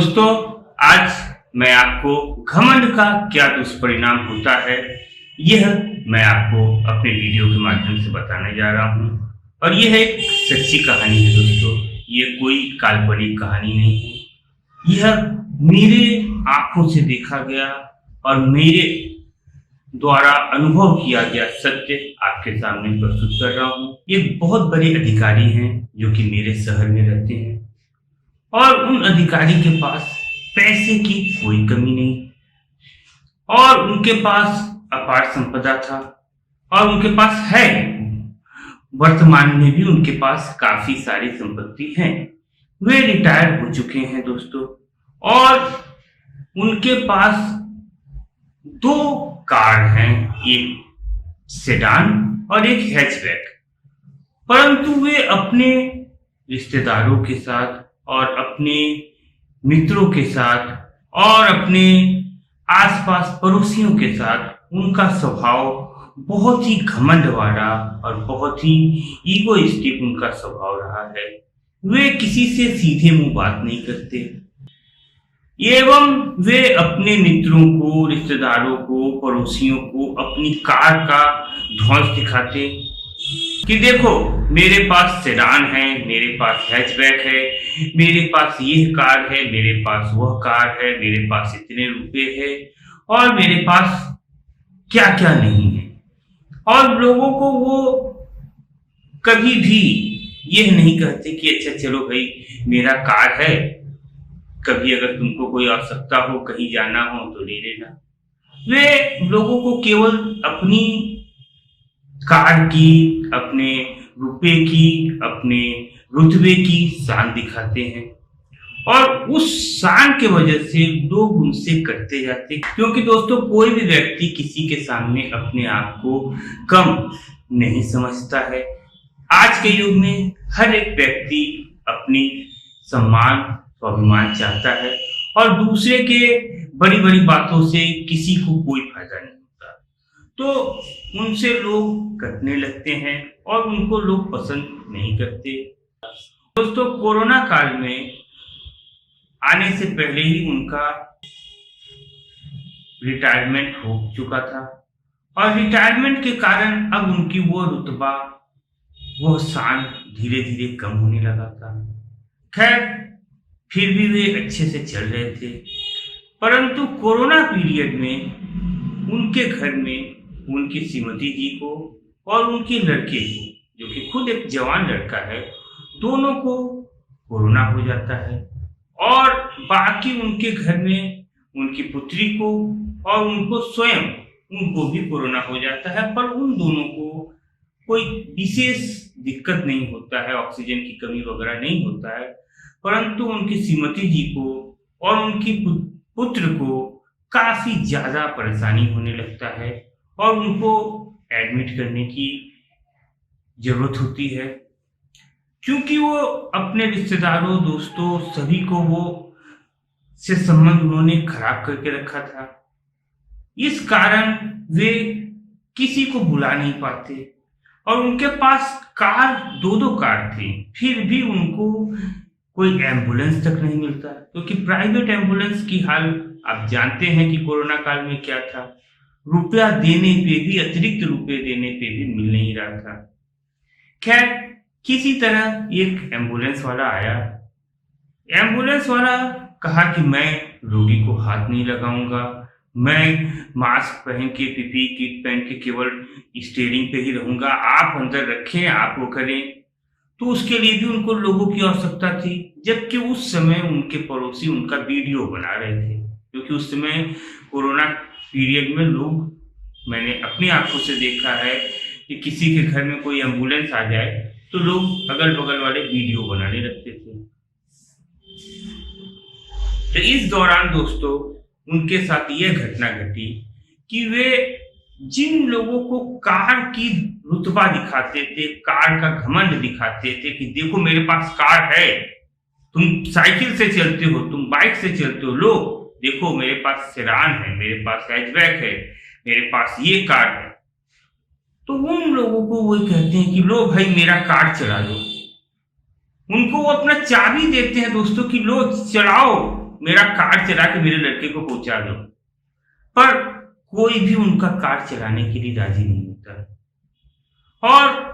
दोस्तों, आज मैं आपको घमंड का क्या दुष्परिणाम होता है, यह मैं आपको अपने वीडियो के माध्यम से बताने जा रहा हूं। और यह एक सच्ची कहानी है दोस्तों, ये कोई काल्पनिक कहानी नहीं है। यह मेरे आंखों से देखा गया और मेरे द्वारा अनुभव किया गया सत्य आपके सामने प्रस्तुत कर रहा हूं। ये बहुत बड़े अधिकारी हैं जो कि मेरे शहर में रहते हैं और उन अधिकारी के पास पैसे की कोई कमी नहीं और उनके पास अपार संपदा था और उनके पास है, वर्तमान में भी उनके पास काफी सारी संपत्ति है। वे रिटायर हो चुके हैं दोस्तों और उनके पास 2 कार हैं, एक सेडान और एक हैचबैक। परंतु वे अपने रिश्तेदारों के साथ और अपने मित्रों के साथ और अपने आसपास पड़ोसियों के साथ उनका स्वभाव बहुत ही घमंड वाला और बहुत ही ईगोइस्टिक उनका स्वभाव रहा है। वे किसी से सीधे मुंह बात नहीं करते एवं वे अपने मित्रों को, रिश्तेदारों को, पड़ोसियों को अपनी कार का ध्वंस दिखाते कि देखो मेरे पास सेडान है, मेरे पास हैचबैक है, मेरे पास ये कार है, मेरे पास वह कार है, मेरे पास इतने रुपए है और मेरे पास क्या क्या नहीं है। और लोगों को वो कभी भी यह नहीं कहते कि अच्छा चलो भाई मेरा कार है, कभी अगर तुमको कोई आवश्यकता हो, कहीं जाना हो तो ले लेना। वे लोगों को केवल अपनी कार की, अपने रुपए की, अपने रुतबे की शान दिखाते हैं और उस शान के वजह से लोग उनसे कटते जाते। क्योंकि दोस्तों कोई भी व्यक्ति किसी के सामने अपने आप को कम नहीं समझता है। आज के युग में हर एक व्यक्ति अपनी सम्मान, स्वाभिमान चाहता है और दूसरे के बड़ी बड़ी बातों से किसी को कोई फायदा नहीं होता, तो उनसे लोग कटने लगते हैं और उनको लोग पसंद नहीं करते। दोस्तों कोरोना काल में आने से पहले ही उनका रिटायरमेंट हो चुका था और रिटायरमेंट के कारण अब उनकी वो रुतबा, वो शान धीरे धीरे कम होने लगा था। खैर फिर भी वे अच्छे से चल रहे थे, परंतु कोरोना पीरियड में उनके घर में उनकी श्रीमती जी को और उनके लड़के को, जो कि खुद एक जवान लड़का है, दोनों को कोरोना हो जाता है और बाकी उनके घर में उनकी पुत्री को और उनको स्वयं उनको भी कोरोना हो जाता है। पर उन दोनों को कोई विशेष दिक्कत नहीं होता है, ऑक्सीजन की कमी वगैरह नहीं होता है, परंतु उनकी श्रीमती जी को और उनकी पुत्र को काफी ज्यादा परेशानी होने लगता है और उनको एडमिट करने की जरूरत होती है। क्योंकि वो अपने रिश्तेदारों, दोस्तों, सभी को वो से संबंध उन्होंने खराब करके रखा था। इस कारण वे किसी को बुला नहीं पाते और उनके पास कार, 2 कार थी, फिर भी उनको कोई एम्बुलेंस तक नहीं मिलता, क्योंकि प्राइवेट एम्बुलेंस की हाल आप जानते हैं कि कोरोना काल में क्या था। रुपया देने पे भी, अतिरिक्त रुपए देने पे भी मिल नहीं रहा था। खैर किसी तरह एक एम्बुलेंस वाला आया। एम्बुलेंस वाला कहा कि मैं रोगी को हाथ नहीं लगाऊंगा, मैं मास्क पहन के, पीपी किट पहन के केवल स्टीयरिंग पे ही रहूंगा, आप अंदर रखें, आप वो करें। तो उसके लिए भी उनको लोगों की आवश्यकता थी, जबकि उस समय उनके पड़ोसी उनका वीडियो बना रहे थे। क्योंकि उस समय कोरोना पीरियड में लोग, मैंने अपनी आंखों से देखा है कि किसी के घर में कोई एम्बुलेंस आ जाए तो लोग अगल बगल वाले वीडियो बनाने लगते थे। तो इस दौरान दोस्तों उनके साथ यह घटना घटी कि वे जिन लोगों को कार की रुतबा दिखाते थे, कार का घमंड दिखाते थे कि देखो मेरे पास कार है, तुम साइकिल से चलते हो, तुम बाइक से चलते हो, लो देखो मेरे पास सेडान है, मेरे पास हैचबैक है, मेरे पास ये कार है, तो उन लोगों को वो कहते हैं कि लो भाई मेरा कार चला लो। उनको वो अपना चाबी देते हैं दोस्तों कि लो चलाओ, मेरा कार चला के मेरे लड़के को पहुंचा दो। पर कोई भी उनका कार चलाने के लिए राजी नहीं होता है और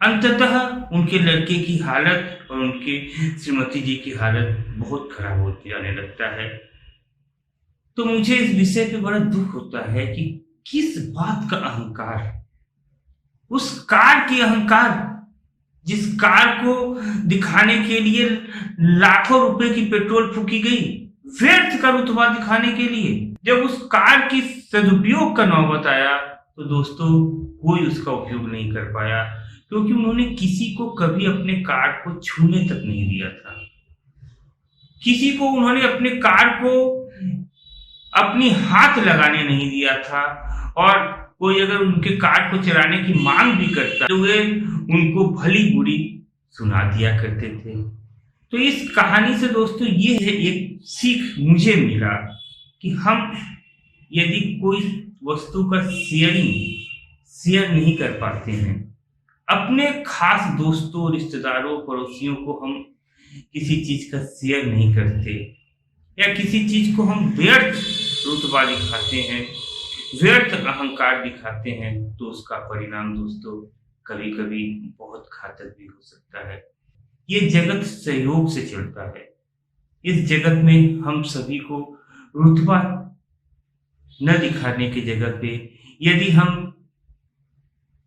अंततः उनके लड़के की हालत और उनके श्रीमती जी की हालत बहुत खराब होती जाने लगता है। तो मुझे इस विषय पे बड़ा दुख होता है कि किस बात का अहंकार, उस कार की अहंकार, जिस कार को दिखाने के लिए लाखों रुपए की पेट्रोल फूकी गई, व्यर्थ का रुतबा दिखाने के लिए। जब उस कार की सदुपयोग का नौबत आया तो दोस्तों कोई उसका उपयोग नहीं कर पाया, क्योंकि उन्होंने किसी को कभी अपने कार को छूने तक नहीं दिया था। किसी को उन्होंने अपने कार को अपनी हाथ लगाने नहीं दिया था और कोई अगर उनके कार को चलाने की मांग भी करता तो वे उनको भली बुरी सुना दिया करते थे। तो इस कहानी से दोस्तों ये है एक सीख मुझे मिला कि हम यदि कोई वस्तु का शेयर नहीं कर पाते हैं, अपने खास दोस्तों, रिश्तेदारों, पड़ोसियों को हम किसी चीज का शेयर नहीं करते या किसी चीज को हम व्यर्थ रुतबा दिखाते हैं, व्यर्थ अहंकार दिखाते हैं, तो उसका परिणाम दोस्तों कभी कभी बहुत घातक भी हो सकता है। ये जगत सहयोग से चलता है। इस जगत में हम सभी को रुतबा न दिखाने की जगह पे यदि हम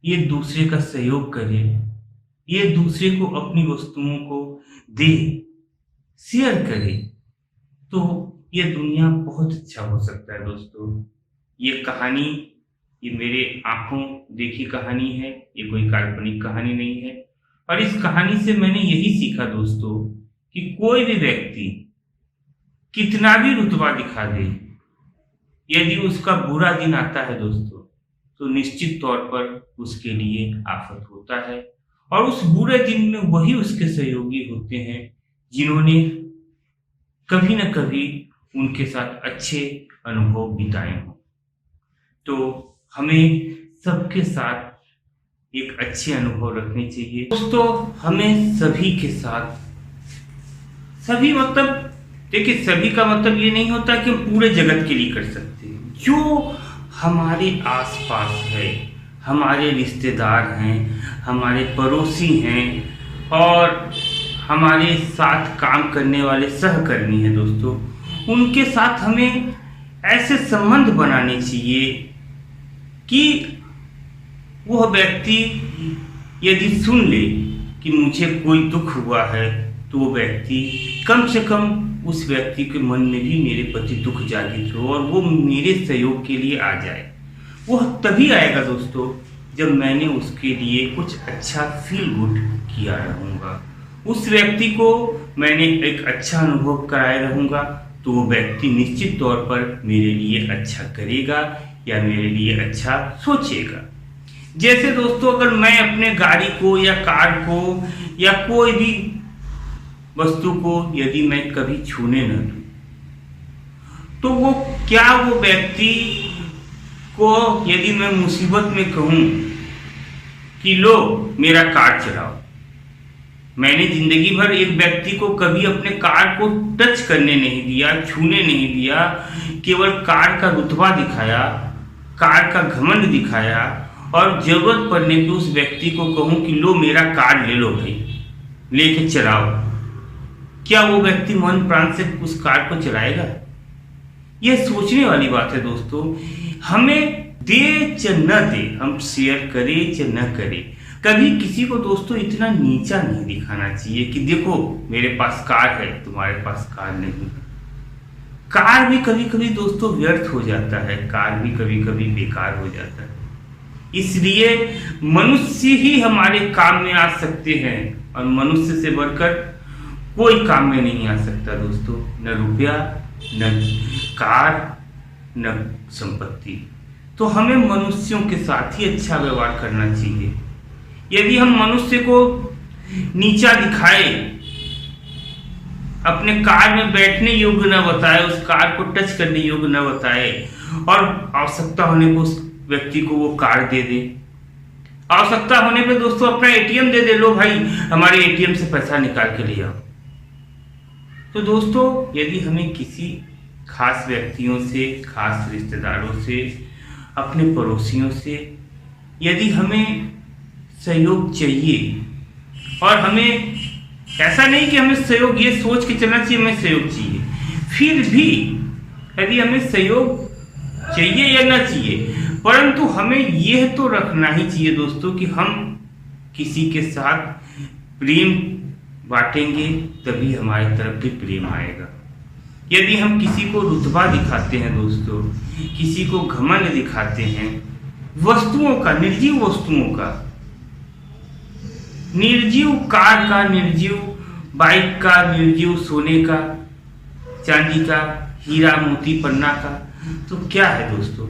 ये दूसरे का सहयोग करें, ये दूसरे को अपनी वस्तुओं को दे, शेयर करें, तो ये दुनिया बहुत अच्छा हो सकता है दोस्तों। ये कहानी, ये मेरे आंखों देखी कहानी है, ये कोई काल्पनिक कहानी नहीं है। और इस कहानी से मैंने यही सीखा दोस्तों कि कोई भी व्यक्ति कितना भी रुतबा दिखा दे, यदि उसका बुरा दिन आता है दोस्तों तो निश्चित तौर पर उसके लिए आफत होता है। और उस बुरे दिन में वही उसके सहयोगी होते हैं जिन्होंने कभी न कभी उनके साथ अच्छे अनुभव बिताए हों। तो हमें सबके साथ एक अच्छे अनुभव रखने चाहिए दोस्तों। हमें सभी के साथ, सभी मतलब देखिए, सभी का मतलब ये नहीं होता कि हम पूरे जगत के लिए कर सकते हैं। जो हमारे आसपास है, हमारे रिश्तेदार हैं, हमारे पड़ोसी हैं और हमारे साथ काम करने वाले सहकर्मी हैं दोस्तों, उनके साथ हमें ऐसे संबंध बनाने चाहिए कि वह व्यक्ति यदि सुन ले कि मुझे कोई दुख हुआ है तो वो व्यक्ति कम से कम उस व्यक्ति के मन में भी मेरे प्रति दुख जागृत हो और वो मेरे सहयोग के लिए आ जाए। वह तभी आएगा दोस्तों जब मैंने उसके लिए कुछ अच्छा फील गुड किया रहूँगा, उस व्यक्ति को मैंने एक अच्छा अनुभव कराए रहूँगा, तो वो व्यक्ति निश्चित तौर पर मेरे लिए अच्छा करेगा या मेरे लिए अच्छा सोचेगा। जैसे दोस्तों अगर मैं अपने गाड़ी को या कार को या कोई भी वस्तु को यदि मैं कभी छूने न दूं, तो वो व्यक्ति को यदि मैं मुसीबत में कहूं कि लो मेरा कार चलाओ, मैंने जिंदगी भर एक व्यक्ति को कभी अपने कार को टच करने नहीं दिया, छूने नहीं दिया, केवल कार का रुतबा दिखाया, कार का घमंड दिखाया और जरूरत पड़ने पे उस व्यक्ति को कहूं कि लो मेरा कार ले लो भाई, लेके चलाओ, क्या वो व्यक्ति मन प्राण से उस कार को चलाएगा? यह सोचने वाली बात है दोस्तों। हमें दे च न दे, हम शेयर करें च न करें, कभी किसी को दोस्तों इतना नीचा नहीं दिखाना चाहिए कि देखो मेरे पास कार है, तुम्हारे पास कार नहीं। कार भी कभी कभी दोस्तों व्यर्थ हो जाता है, कार भी कभी कभी बेकार हो जाता है। इसलिए मनुष्य ही हमारे काम में आ सकते हैं और मनुष्य से बढ़कर कोई काम में नहीं आ सकता दोस्तों, न रुपया, न कार, न संपत्ति। तो हमें मनुष्यों के साथ ही अच्छा व्यवहार करना चाहिए। यदि हम मनुष्य को नीचा दिखाए, अपने कार में बैठने योग्य न बताए, उस कार को टच करने योग्य न बताए और आवश्यकता होने पर उस व्यक्ति को वो कार दे दे, आवश्यकता होने पे दोस्तों अपना एटीएम दे दे, लो भाई हमारे एटीएम से पैसा निकाल के ले आओ, तो दोस्तों, यदि हमें किसी खास व्यक्तियों से, खास रिश्तेदारों से, अपने पड़ोसियों से यदि हमें सहयोग चाहिए, और हमें ऐसा नहीं कि हमें सहयोग ये सोच के चलना चाहिए हमें सहयोग चाहिए, फिर भी यदि हमें सहयोग चाहिए या ना चाहिए, परंतु हमें यह तो रखना ही चाहिए दोस्तों कि हम किसी के साथ प्रेम बांटेंगे तभी हमारी तरफ भी प्रेम आएगा। यदि हम किसी को रुतबा दिखाते हैं दोस्तों, किसी को घमंड दिखाते हैं, वस्तुओं का, निर्जीव वस्तुओं का, निर्जीव कार का, निर्जीव बाइक का, निर्जीव सोने का, चांदी का, हीरा मोती पन्ना का, तो क्या है दोस्तों,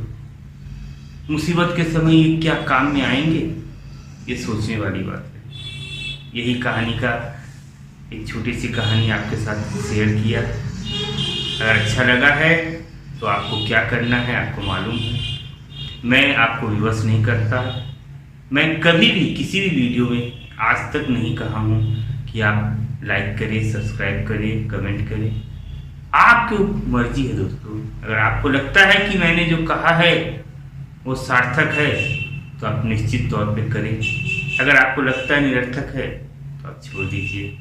मुसीबत के समय ये क्या काम में आएंगे? ये सोचने वाली बात है। यही कहानी का एक छोटी सी कहानी आपके साथ शेयर किया। अगर अच्छा लगा है तो आपको क्या करना है आपको मालूम है। मैं आपको विवश नहीं करता। मैं कभी भी किसी भी वीडियो में आज तक नहीं कहा हूँ कि आप लाइक करें, सब्सक्राइब करें, कमेंट करें। आपकी मर्जी है दोस्तों। अगर आपको लगता है कि मैंने जो कहा है वो सार्थक है तो आप निश्चित तौर पे करें। अगर आपको लगता है निरर्थक है तो आप छोड़ दीजिए।